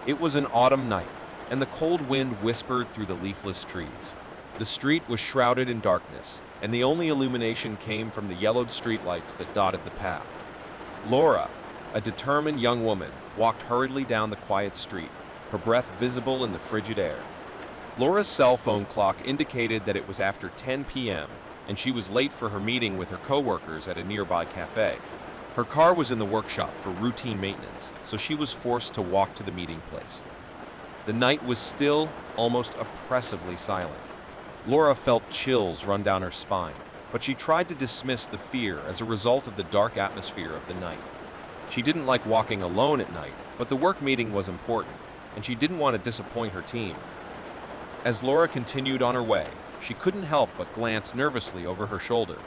It was an autumn night, and the cold wind whispered through the leafless trees. The street was shrouded in darkness, and the only illumination came from the yellowed streetlights that dotted the path. Laura, a determined young woman, walked hurriedly down the quiet street, her breath visible in the frigid air. Laura's cell phone clock indicated that it was after 10 p.m., and she was late for her meeting with her coworkers at a nearby cafe. Her car was in the workshop for routine maintenance, so she was forced to walk to the meeting place. The night was still, almost oppressively silent. Laura felt chills run down her spine, but she tried to dismiss the fear as a result of the dark atmosphere of the night. She didn't like walking alone at night, but the work meeting was important, and she didn't want to disappoint her team. As Laura continued on her way, she couldn't help but glance nervously over her shoulder.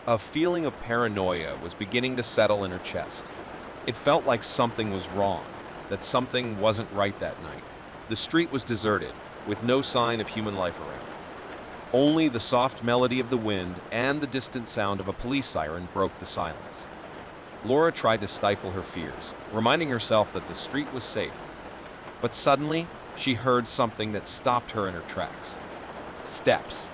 A feeling of paranoia was beginning to settle in her chest. It felt like something was wrong, that something wasn't right that night. The street was deserted, with no sign of human life around. Only the soft melody of the wind and the distant sound of a police siren broke the silence. Laura tried to stifle her fears, reminding herself that the street was safe. But suddenly, she heard something that stopped her in her tracks. Steps.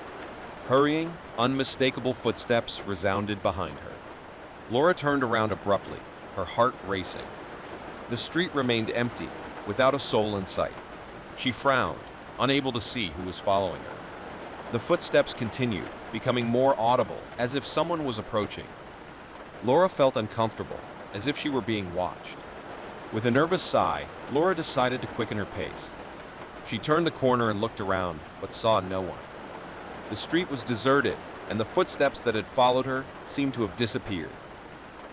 Hurrying, unmistakable footsteps resounded behind her. Laura turned around abruptly, her heart racing. The street remained empty, without a soul in sight. She frowned, unable to see who was following her. The footsteps continued, becoming more audible, as if someone was approaching. Laura felt uncomfortable, as if she were being watched. With a nervous sigh, Laura decided to quicken her pace. She turned the corner and looked around, but saw no one. The street was deserted, and the footsteps that had followed her seemed to have disappeared.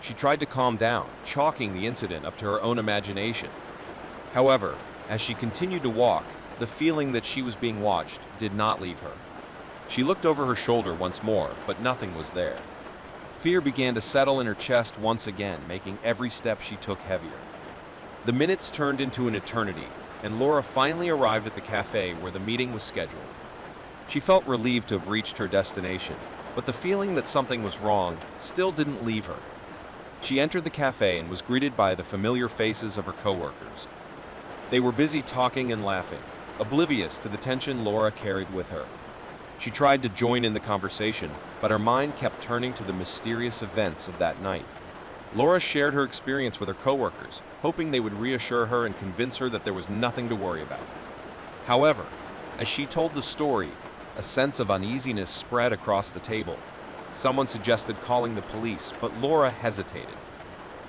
She tried to calm down, chalking the incident up to her own imagination. However, as she continued to walk, the feeling that she was being watched did not leave her. She looked over her shoulder once more, but nothing was there. Fear began to settle in her chest once again, making every step she took heavier. The minutes turned into an eternity, and Laura finally arrived at the cafe where the meeting was scheduled. She felt relieved to have reached her destination, but the feeling that something was wrong still didn't leave her. She entered the cafe and was greeted by the familiar faces of her coworkers. They were busy talking and laughing, oblivious to the tension Laura carried with her. She tried to join in the conversation, but her mind kept turning to the mysterious events of that night. Laura shared her experience with her coworkers, hoping they would reassure her and convince her that there was nothing to worry about. However, as she told the story, a sense of uneasiness spread across the table. Someone suggested calling the police, but Laura hesitated.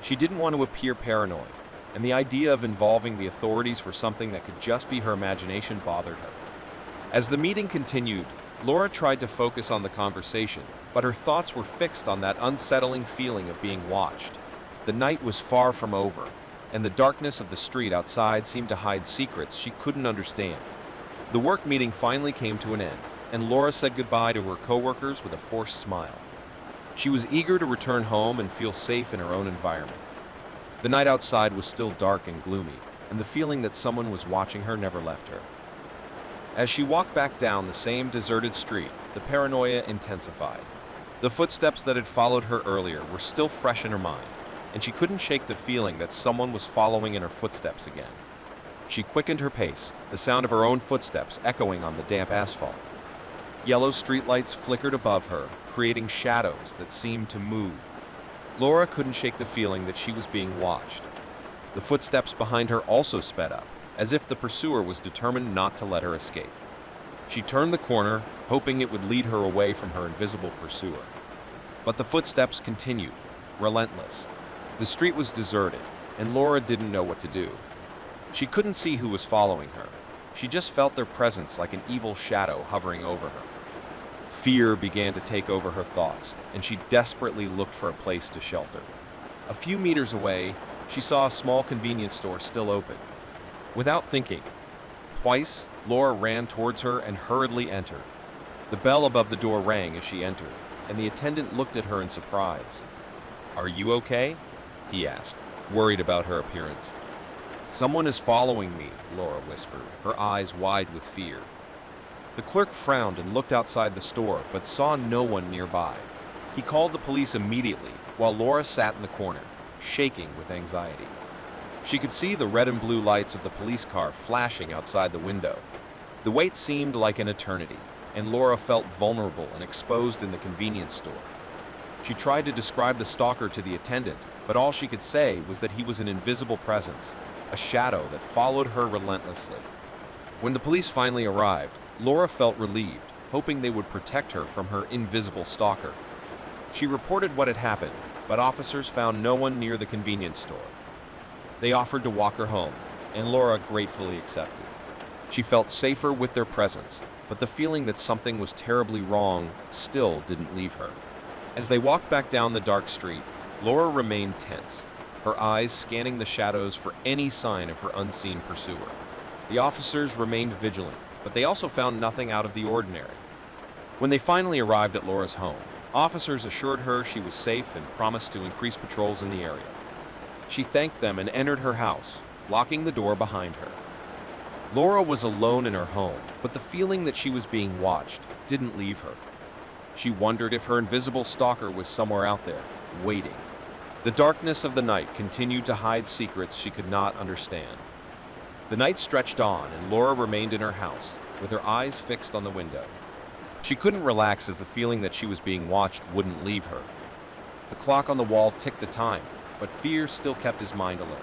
She didn't want to appear paranoid, and the idea of involving the authorities for something that could just be her imagination bothered her. As the meeting continued, Laura tried to focus on the conversation, but her thoughts were fixed on that unsettling feeling of being watched. The night was far from over, and the darkness of the street outside seemed to hide secrets she couldn't understand. The work meeting finally came to an end, and Laura said goodbye to her coworkers with a forced smile. She was eager to return home and feel safe in her own environment. The night outside was still dark and gloomy, and the feeling that someone was watching her never left her. As she walked back down the same deserted street, the paranoia intensified. The footsteps that had followed her earlier were still fresh in her mind, and she couldn't shake the feeling that someone was following in her footsteps again. She quickened her pace, the sound of her own footsteps echoing on the damp asphalt. Yellow streetlights flickered above her, creating shadows that seemed to move. Laura couldn't shake the feeling that she was being watched. The footsteps behind her also sped up, as if the pursuer was determined not to let her escape. She turned the corner, hoping it would lead her away from her invisible pursuer. But the footsteps continued, relentless. The street was deserted, and Laura didn't know what to do. She couldn't see who was following her. She just felt their presence like an evil shadow hovering over her. Fear began to take over her thoughts, and she desperately looked for a place to shelter. A few meters away, she saw a small convenience store still open. Without thinking, twice, Laura ran towards her and hurriedly entered. The bell above the door rang as she entered, and the attendant looked at her in surprise. "Are you okay?" he asked, worried about her appearance. "Someone is following me," Laura whispered, her eyes wide with fear. The clerk frowned and looked outside the store, but saw no one nearby. He called the police immediately, while Laura sat in the corner, shaking with anxiety. She could see the red and blue lights of the police car flashing outside the window. The wait seemed like an eternity, and Laura felt vulnerable and exposed in the convenience store. She tried to describe the stalker to the attendant, but all she could say was that he was an invisible presence, a shadow that followed her relentlessly. When the police finally arrived, Laura felt relieved, hoping they would protect her from her invisible stalker. She reported what had happened, but officers found no one near the convenience store. They offered to walk her home, and Laura gratefully accepted. She felt safer with their presence, but the feeling that something was terribly wrong still didn't leave her. As they walked back down the dark street, Laura remained tense, her eyes scanning the shadows for any sign of her unseen pursuer. The officers remained vigilant, but they also found nothing out of the ordinary. When they finally arrived at Laura's home, officers assured her she was safe and promised to increase patrols in the area. She thanked them and entered her house, locking the door behind her. Laura was alone in her home, but the feeling that she was being watched didn't leave her. She wondered if her invisible stalker was somewhere out there, waiting. The darkness of the night continued to hide secrets she could not understand. The night stretched on, and Laura remained in her house, with her eyes fixed on the window. She couldn't relax as the feeling that she was being watched wouldn't leave her. The clock on the wall ticked the time, but fear still kept his mind alert.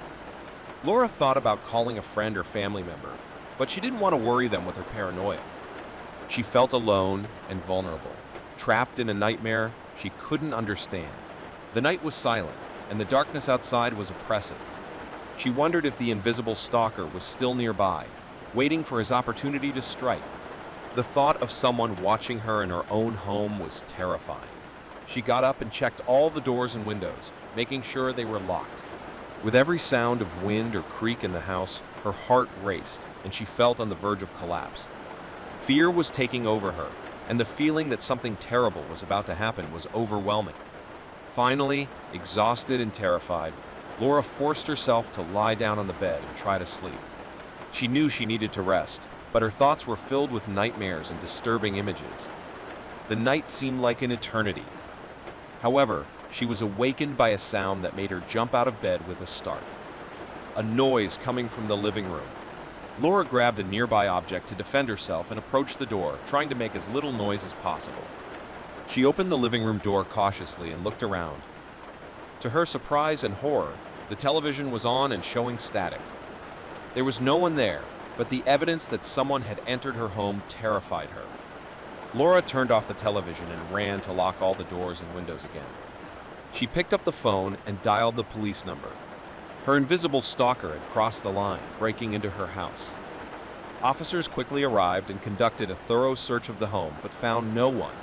Laura thought about calling a friend or family member, but she didn't want to worry them with her paranoia. She felt alone and vulnerable, trapped in a nightmare she couldn't understand. The night was silent, and the darkness outside was oppressive. She wondered if the invisible stalker was still nearby, waiting for his opportunity to strike. The thought of someone watching her in her own home was terrifying. She got up and checked all the doors and windows, making sure they were locked. With every sound of wind or creak in the house, her heart raced, and she felt on the verge of collapse. Fear was taking over her, and the feeling that something terrible was about to happen was overwhelming. Finally, exhausted and terrified, Laura forced herself to lie down on the bed and try to sleep. She knew she needed to rest, but her thoughts were filled with nightmares and disturbing images. The night seemed like an eternity. However, she was awakened by a sound that made her jump out of bed with a start. A noise coming from the living room. Laura grabbed a nearby object to defend herself and approached the door, trying to make as little noise as possible. She opened the living room door cautiously and looked around. To her surprise and horror, the television was on and showing static. There was no one there, but the evidence that someone had entered her home terrified her. Laura turned off the television and ran to lock all the doors and windows again. She picked up the phone and dialed the police number. Her invisible stalker had crossed the line, breaking into her house. Officers quickly arrived and conducted a thorough search of the home, but found no one.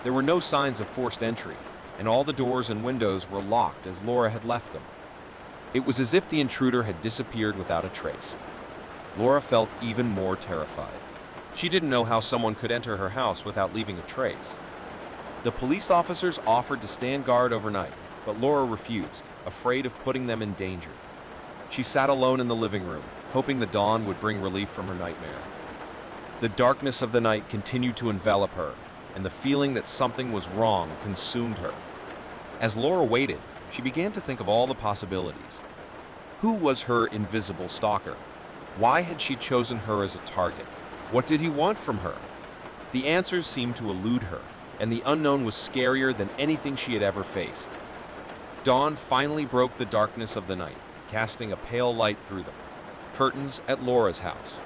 There were no signs of forced entry, and all the doors and windows were locked as Laura had left them. It was as if the intruder had disappeared without a trace. Laura felt even more terrified. She didn't know how someone could enter her house without leaving a trace. The police officers offered to stand guard overnight, but Laura refused, afraid of putting them in danger. She sat alone in the living room, hoping the dawn would bring relief from her nightmare. The darkness of the night continued to envelop her, and the feeling that something was wrong consumed her. As Laura waited, she began to think of all the possibilities. Who was her invisible stalker? Why had she chosen her as a target? What did he want from her? The answers seemed to elude her, and the unknown was scarier than anything she had ever faced. Dawn finally broke the darkness of the night, casting a pale light through them. Curtains at Laura's house.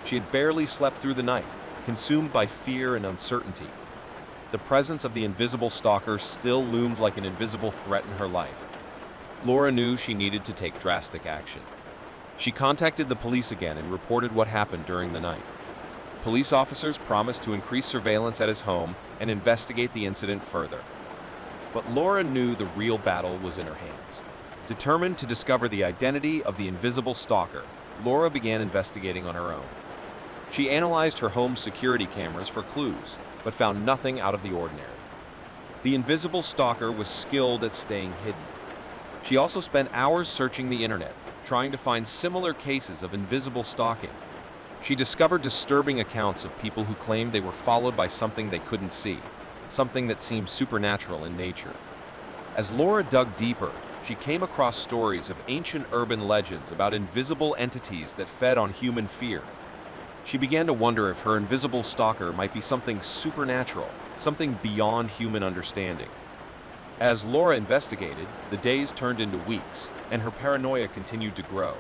She had barely slept through the night, consumed by fear and uncertainty. The presence of the invisible stalker still loomed like an invisible threat in her life. Laura knew she needed to take drastic action. She contacted the police again and reported what happened during the night. Police officers promised to increase surveillance at his home and investigate the incident further. But Laura knew the real battle was in her hands. Determined to discover the identity of the invisible stalker, Laura began investigating on her own. She analyzed her home's security cameras for clues, but found nothing out of the ordinary. The invisible stalker was skilled at staying hidden. She also spent hours searching the internet, trying to find similar cases of invisible stalking. She discovered disturbing accounts of people who claimed they were followed by something they couldn't see, something that seemed supernatural in nature. As Laura dug deeper, she came across stories of ancient urban legends about invisible entities that fed on human fear. She began to wonder if her invisible stalker might be something supernatural, something beyond human understanding. As Laura investigated, the days turned into weeks, and her paranoia continued to grow.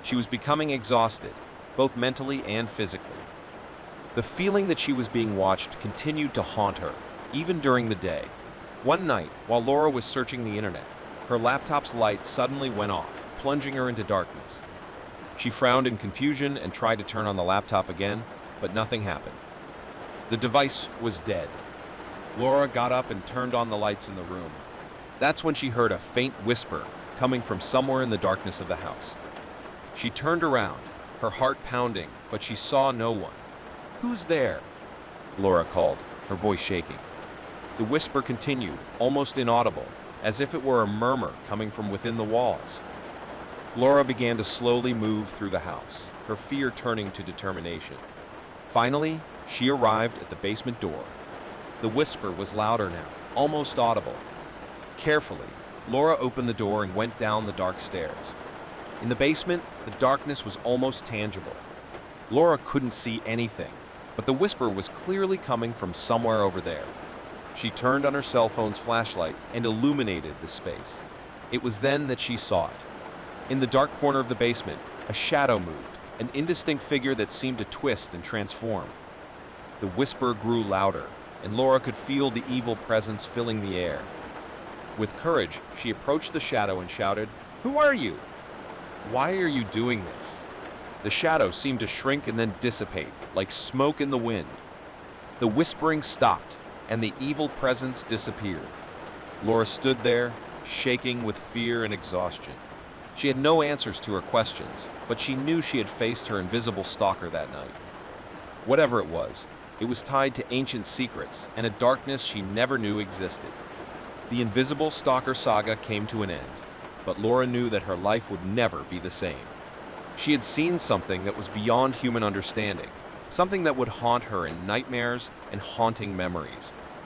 She was becoming exhausted, both mentally and physically. The feeling that she was being watched continued to haunt her, even during the day. One night, while Laura was searching the internet, her laptop's light suddenly went off, plunging her into darkness. She frowned in confusion and tried to turn on the laptop again, but nothing happened. The device was dead. Laura got up and turned on the lights in the room. That's when she heard a faint whisper coming from somewhere in the darkness of the house. She turned around, her heart pounding, but she saw no one. "Who's there?" Laura called, her voice shaking. The whisper continued, almost inaudible, as if it were a murmur coming from within the walls. Laura began to slowly move through the house, her fear turning to determination. Finally, she arrived at the basement door. The whisper was louder now, almost audible. Carefully, Laura opened the door and went down the dark stairs. In the basement, the darkness was almost tangible. Laura couldn't see anything, but the whisper was clearly coming from somewhere over there. She turned on her cell phone's flashlight and illuminated the space. It was then that she saw it. In the dark corner of the basement, a shadow moved, an indistinct figure that seemed to twist and transform. The whisper grew louder, and Laura could feel the evil presence filling the air. With courage, she approached the shadow and shouted, "Who are you? Why are you doing this?" The shadow seemed to shrink and then dissipate, like smoke in the wind. The whispering stopped, and the evil presence disappeared. Laura stood there, shaking with fear and exhaustion. She had no answers to her questions, but she knew she had faced her invisible stalker that night. Whatever it was tied to ancient secrets and a darkness she never knew existed. The invisible stalker saga came to an end, but Laura knew that her life would never be the same. She had seen something that was beyond human understanding, something that would haunt her in nightmares and haunting memories.